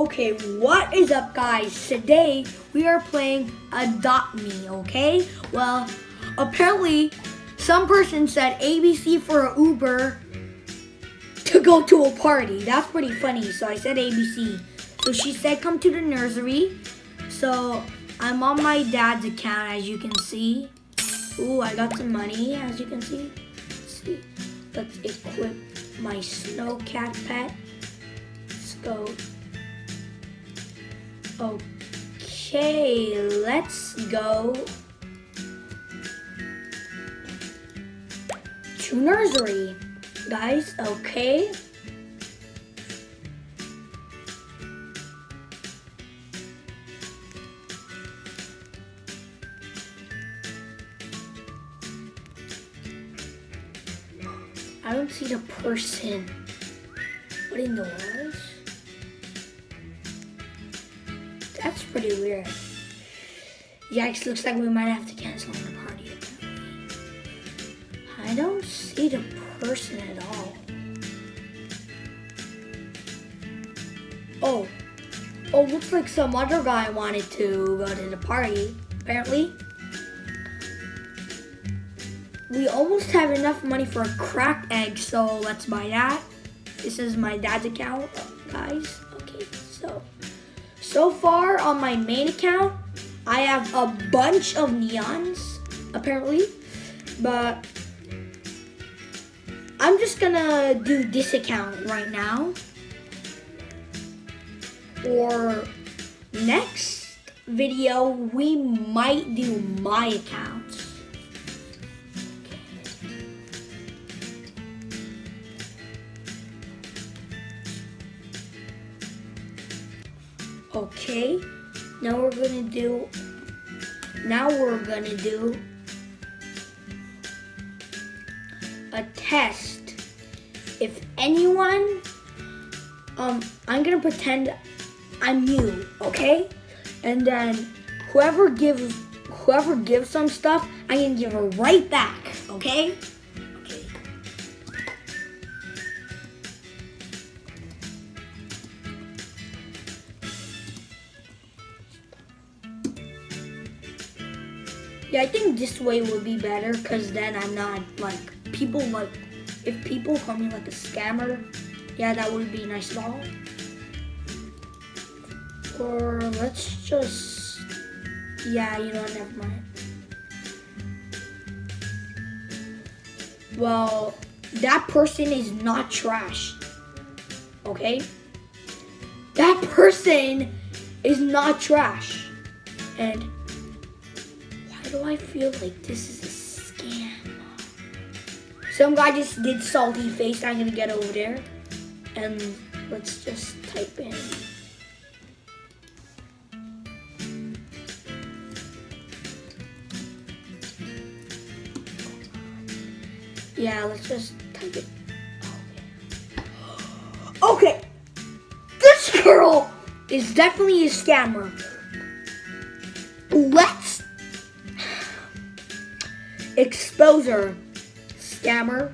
Okay, what is up guys? Today we are playing Adopt Me, okay? Well, apparently some person said ABC for an Uber to go to a party. That's pretty funny, so I said ABC. So she said come to the nursery. So I'm on my dad's account, as you can see. Ooh, I got some money, as you can see. Let's equip my snow cat pet. Let's go. Okay, let's go to nursery, guys. Okay. I don't see the person. What in the world? That's pretty weird. Yikes, looks like we might have to cancel on the party. I don't see the person at all. Oh, looks like some other guy wanted to go to the party, apparently. We almost have enough money for a cracked egg, so let's buy that. This is my dad's account, guys. Okay, so far on my main account, I have a bunch of neons, apparently. But I'm just gonna do this account right now. Or next video, we might do my account. Okay, now we're gonna do a test. If anyone, I'm gonna pretend I'm you, okay? And then whoever gives some stuff, I'm gonna give her right back, okay? Yeah, I think this way would be better, because then I'm not if people call me like a scammer, yeah, that would be nice and all. Or let's just, yeah, you know what, never mind. Well, that person is not trash, okay? That person is not trash. And do I feel like this is a scam? Some guy just did salty face. I'm gonna get over there and let's just type in. Yeah, let's just type it. Okay. This girl is definitely a scammer. Let's expose her, scammer.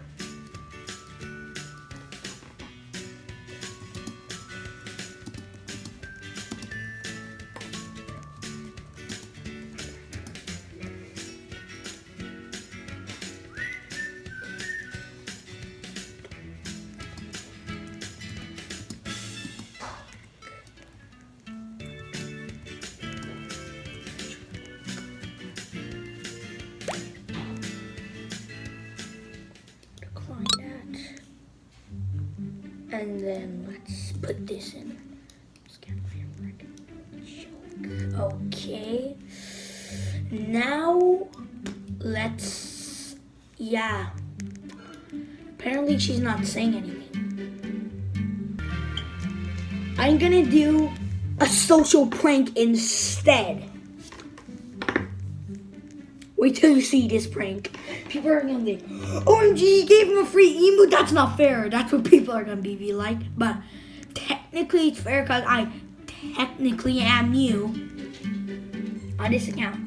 And then let's put this in. Okay. Now let's, yeah. Apparently she's not saying anything. I'm gonna do a social prank instead. Wait till you see this prank. People are gonna think, OMG, you gave him a free emote. That's not fair. That's what people are gonna be like. But technically it's fair because I technically am new on this account.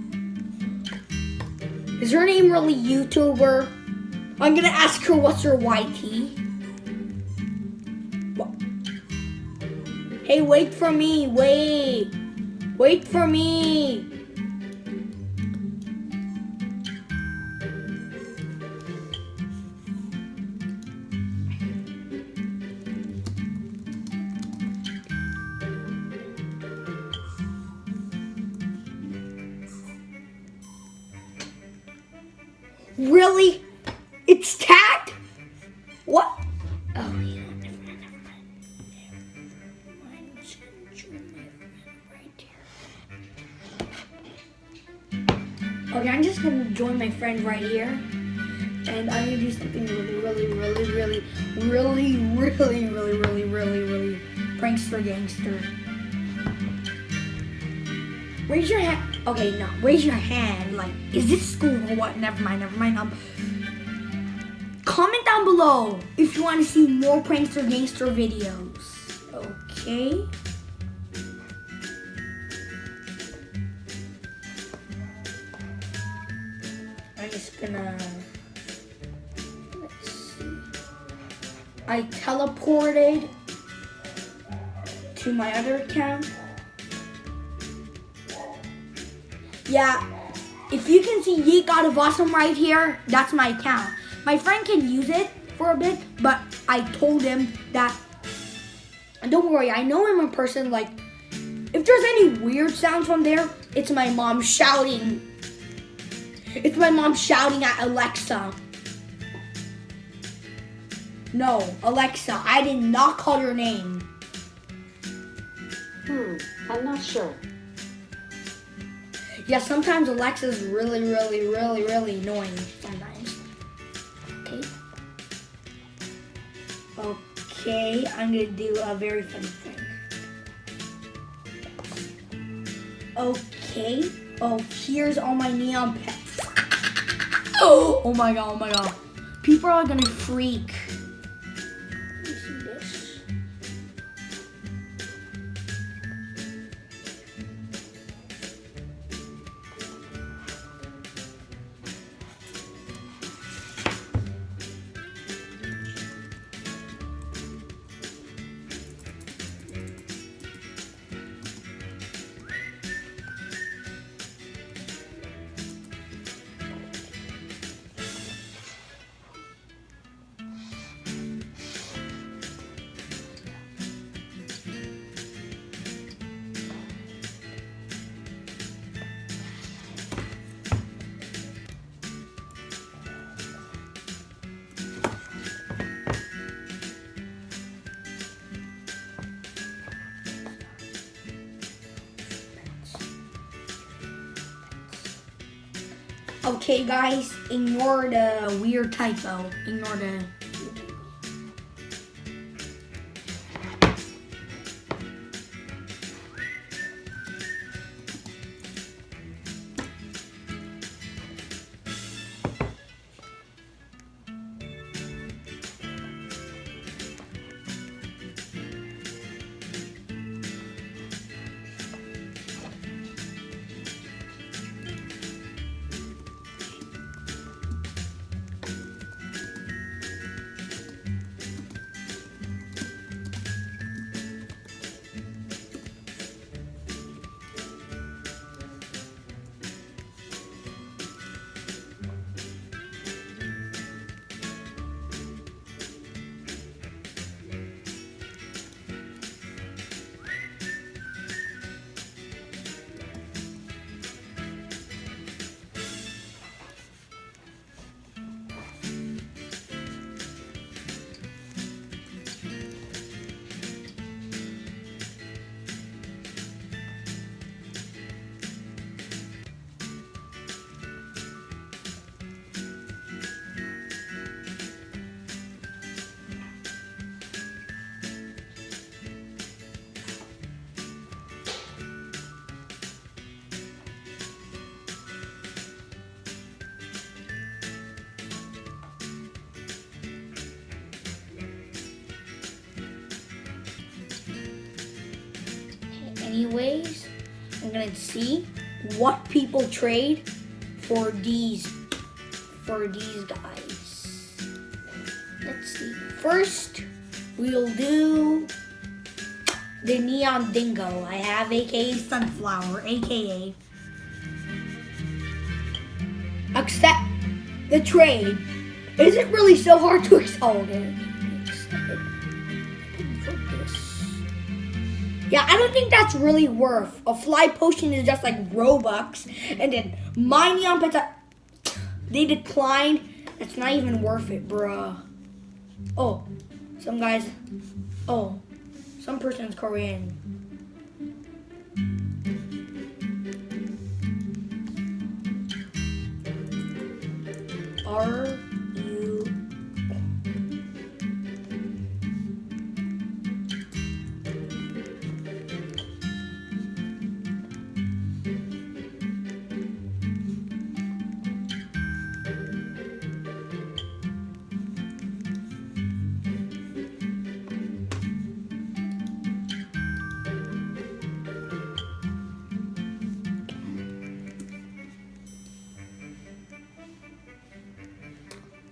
Is her name really YouTuber? I'm gonna ask her what's her YT. Hey, wait for me. Wait for me. Really? It's tagged? What? Oh, yeah. Never mind. I'm just gonna join my friend right here. Okay, I'm just gonna join my friend right here. And I'm gonna do something really prankster gangster. Raise your hand. Okay, no. Raise your hand. Like, is this school or what? Never mind. Comment down below if you want to see more prankster gangster videos. Okay. I'm just gonna. Let's see. I teleported to my other account. Yeah, if you can see Yeet God of Awesome right here, that's my account. My friend can use it for a bit, but I told him that, don't worry, I know him in person. Like, if there's any weird sounds from there, it's my mom shouting. It's my mom shouting at Alexa. No, Alexa, I did not call your name. I'm not sure. Yeah, sometimes Alexa's really annoying sometimes. Okay, I'm gonna do a very funny thing. Okay. Oh, here's all my neon pets. Oh my god. People are gonna freak. Let me see this. Okay, guys, ignore the weird typo. Ignore the. Anyways, I'm gonna see what people trade for these guys. Let's see. First, we'll do the neon dingo I have, aka sunflower, aka accept the trade. Is it really so hard to accept? Oh, okay. Yeah, I don't think that's really worth. A fly potion is just like Robux, and then my neon pets, they declined. That's not even worth it, bruh. Oh, some guys. Oh, some person's Korean. Are you?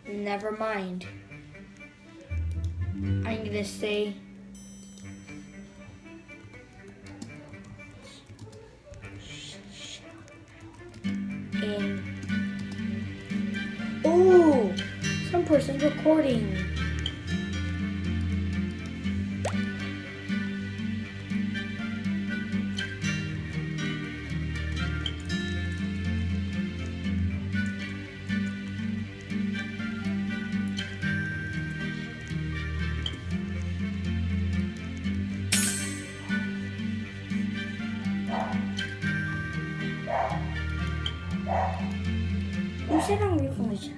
Never mind. I'm gonna say in. Oh, some person's recording. Who said I'm real from the chat?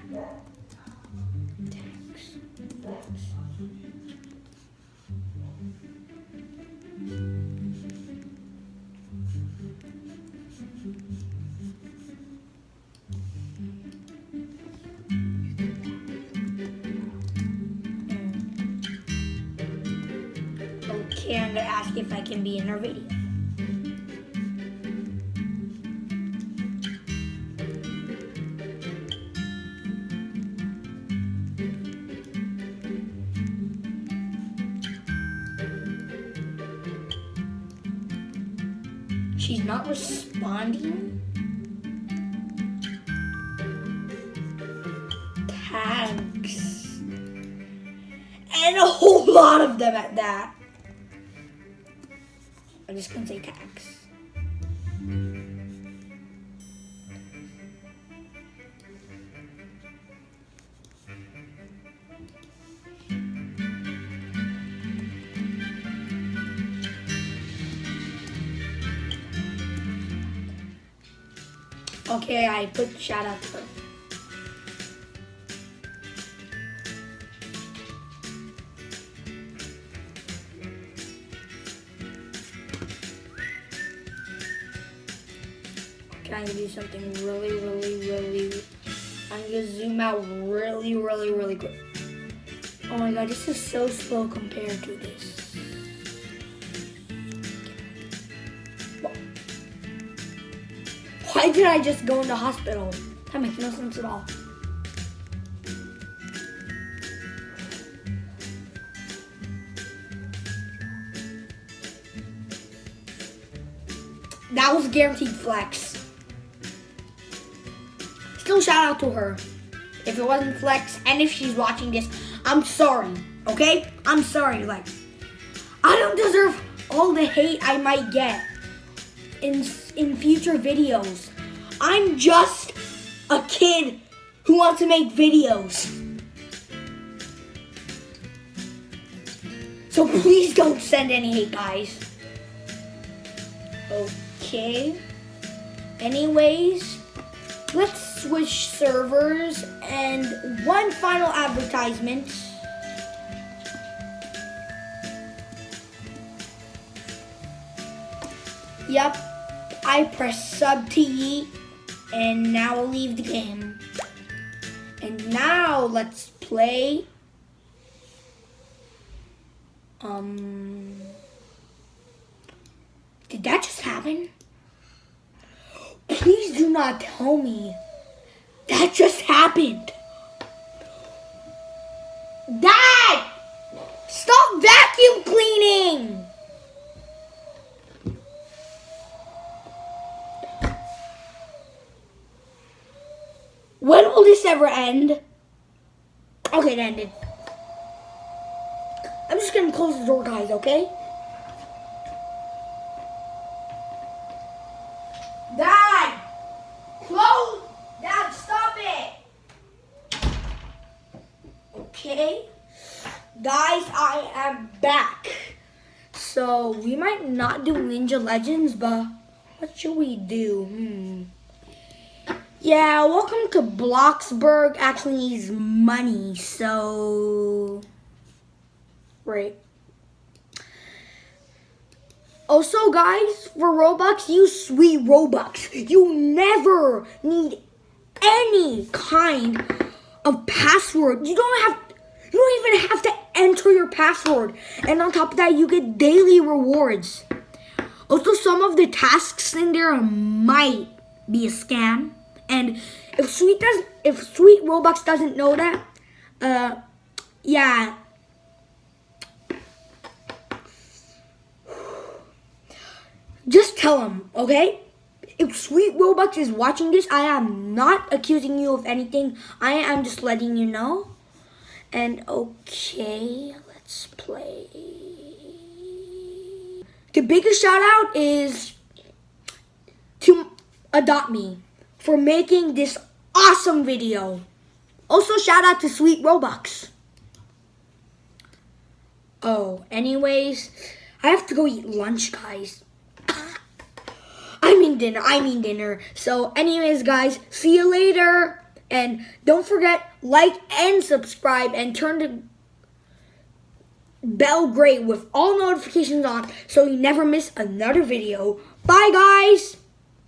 Okay, I'm gonna ask if I can be in our video. She's not responding. Tags. And a whole lot of them at that. I'm just gonna say tags. Okay, I put shout out to her. Trying to do something really. I'm gonna zoom out really quick. Oh my god, this is so slow compared to this. Why did I just go in the hospital? That makes no sense at all. That was guaranteed flex. Still shout out to her. If it wasn't flex, and if she's watching this, I'm sorry, okay? I'm sorry, like, I don't deserve all the hate I might get in future videos. I'm just a kid who wants to make videos. So please don't send any hate, guys. Okay. Anyways, let's switch servers, and one final advertisement. Yep, I press sub to yeet, and now I'll leave the game. And now let's play. Did that just happen? Please do not tell me that just happened. Dad! Stop vacuum cleaning! ever end. Okay, it ended. I'm just gonna close the door, guys, okay? Dad! Close! Dad, stop it! Okay. Guys, I am back. So, we might not do Ninja Legends, but what should we do? Yeah, welcome to Bloxburg. Actually needs money, so... Right. Also, guys, for Robux, use sweet Robux. You never need any kind of password. You don't even have to enter your password. And on top of that, you get daily rewards. Also, some of the tasks in there might be a scam. And if Sweet Robux doesn't know that, yeah. Just tell him, okay? If Sweet Robux is watching this, I am not accusing you of anything. I am just letting you know. And okay, let's play. The biggest shout out is to Adopt Me for making this awesome video. Also shout out to Sweet Robux. Oh, anyways, I have to go eat lunch, guys. I mean dinner. So anyways, guys, see you later. And don't forget, like and subscribe and turn the bell gray with all notifications on so you never miss another video. Bye, guys.